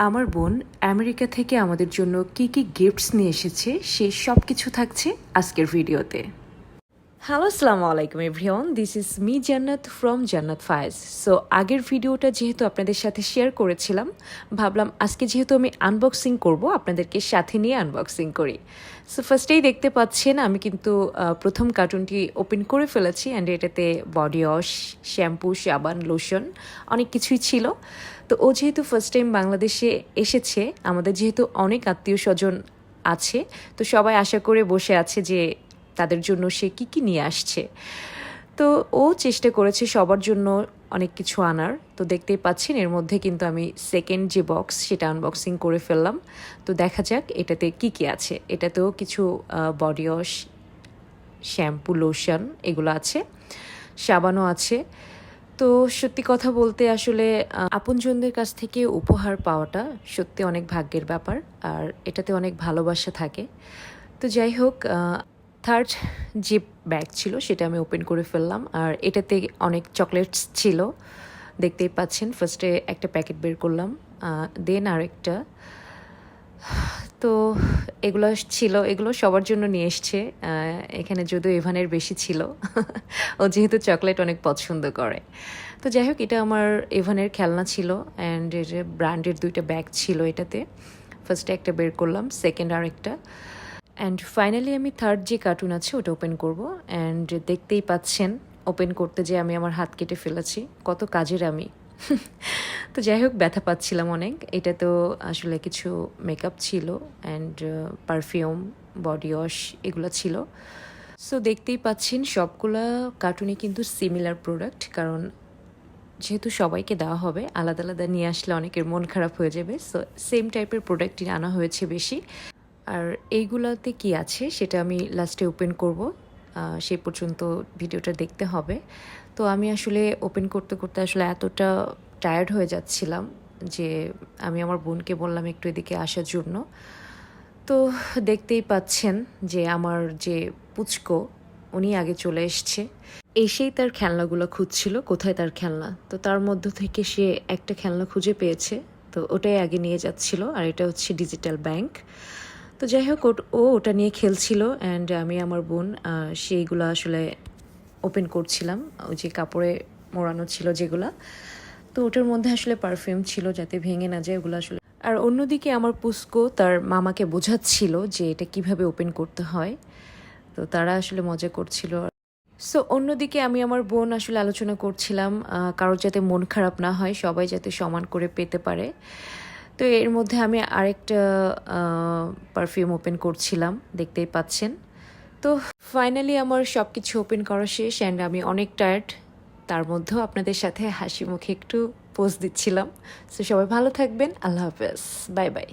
আমার বোন আমেরিকা থেকে আমাদের জন্য কি কি গিফটস নিয়ে এসেছে সেই সব কিছু থাকছে আজকের ভিডিওতে। হ্যালো, আসসালামু আলাইকুম এভরিওয়ান, দিস ইজ মি জান্নাত ফ্রম জান্নাত ফায়েজ। সো আগের ভিডিওটা যেহেতু আপনাদের সাথে শেয়ার করেছিলাম, ভাবলাম আজকে যেহেতু আমি আনবক্সিং করব, আপনাদেরকে সাথে নিয়ে আনবক্সিং করি। সো ফার্স্টেই দেখতে পাচ্ছেন আমি কিন্তু প্রথম কার্টুনটি ওপেন করে ফেলেছি অ্যান্ড এটাতে বডি ওয়াশ, শ্যাম্পু, সাবান, লোশন অনেক কিছুই ছিল। তো ও যেহেতু ফার্স্ট টাইম বাংলাদেশে এসেছে, আমাদের যেহেতু অনেক আত্মীয় স্বজন আছে, তো সবাই আশা করে বসে আছে যে তাদের জন্য সে কী কী নিয়ে আসছে। তো ও চেষ্টা করেছে সবার জন্য অনেক কিছু আনার। তো দেখতেই পাচ্ছেন এর মধ্যে কিন্তু আমি সেকেন্ড যে বক্স সেটা আনবক্সিং করে ফেললাম। তো দেখা যাক এটাতে কি কি আছে। এটাতেও কিছু বডি ওয়াশ, শ্যাম্পু, লোশন এগুলো আছে, সাবানও আছে। তো সত্যি কথা বলতে আসলে আপনজনদের কাছ থেকে উপহার পাওয়াটা সত্যি অনেক ভাগ্যের ব্যাপার, আর এটাতে অনেক ভালোবাসা থাকে। তো যাই হোক, থার্ড যে ব্যাগ ছিল সেটা আমি ওপেন করে ফেললাম, আর এটাতে অনেক চকলেটস ছিল দেখতেই পাচ্ছেন। ফার্স্টে একটা প্যাকেট বের করলাম, দেন আরেকটা। তো এগুলো ছিল, এগুলো সবার জন্য নিয়ে এসছে। এখানে যদিও এভানের বেশি ছিল ও যেহেতু চকলেট অনেক পছন্দ করে। তো যাই হোক, এটা আমার এভানের খেলনা ছিল অ্যান্ড এর ব্র্যান্ডের দুইটা ব্যাগ ছিল এটাতে। ফার্স্টে একটা বের করলাম, সেকেন্ড আরেকটা, অ্যান্ড ফাইনালি আমি থার্ড যে কার্টুন আছে ওটা ওপেন করব। অ্যান্ড দেখতেই পাচ্ছেন ওপেন করতে যে আমি আমার হাত কেটে ফেলেছি, কত কাজের আমি। তো যাই হোক, ব্যথা পাচ্ছিলাম অনেক। এটা তো আসলে কিছু মেকআপ ছিল অ্যান্ড পারফিউম, বডি ওয়াশ এগুলো ছিল। সো দেখতেই পাচ্ছেন সবগুলা কার্টুনে কিন্তু সিমিলার প্রোডাক্ট, কারণ যেহেতু সবাইকে দেওয়া হবে, আলাদা আলাদা নিয়ে আসলে অনেকের মন খারাপ হয়ে যাবে। সো সেম টাইপের প্রোডাক্টই আনা হয়েছে বেশি। আর এইগুলাতে কি আছে সেটা আমি লাস্টে ওপেন করব, সেই পর্যন্ত ভিডিওটা দেখতে হবে। তো আমি আসলে ওপেন করতে করতে আসলে এতটা টায়ার্ড হয়ে যাচ্ছিলাম যে আমি আমার বোনকে বললাম একটু এদিকে আসার জন্য। তো দেখতেই পাচ্ছেন যে আমার যে পুচকো উনি আগে চলে এসছে, এসেই তার খেলনাগুলো খুঁজছিল কোথায় তার খেলনা। তো তার মধ্য থেকে সে একটা খেলনা খুঁজে পেয়েছে, তো ওটাই আগে নিয়ে যাচ্ছিল, আর এটা হচ্ছে ডিজিটাল ব্যাংক। তো যাই হোক, ও ওটা নিয়ে খেলছিল অ্যান্ড আমি আমার বোন সেইগুলো আসলে ওপেন করছিলাম, ওই যে কাপড়ে মোড়ানো ছিল যেগুলা। তো ওটার মধ্যে আসলে পারফিউম ছিল যাতে ভেঙে না যায় ওগুলো আসলে। আর অন্যদিকে আমার পুস্কো তার মামাকে বোঝাচ্ছিল যে এটা কিভাবে ওপেন করতে হয়, তো তারা আসলে মজা করছিল। সো অন্যদিকে আমি আমার বোন আসলে আলোচনা করছিলাম কারোর যাতে মন খারাপ না হয়, সবাই যাতে সমান করে পেতে পারে। তো এর মধ্যে আমি আরেকটা পারফিউম ওপেন করছিলাম, দেখতেই পাচ্ছেন। তো ফাইনালি আমার সব কিছু ওপেন করা শেষ অ্যান্ড আমি অনেক টায়ার্ড, তার মধ্যেও আপনাদের সাথে হাসি মুখে একটু পোজ দিচ্ছিলাম। সো সবাই ভালো থাকবেন, আল্লাহ হাফেজ, বাই বাই।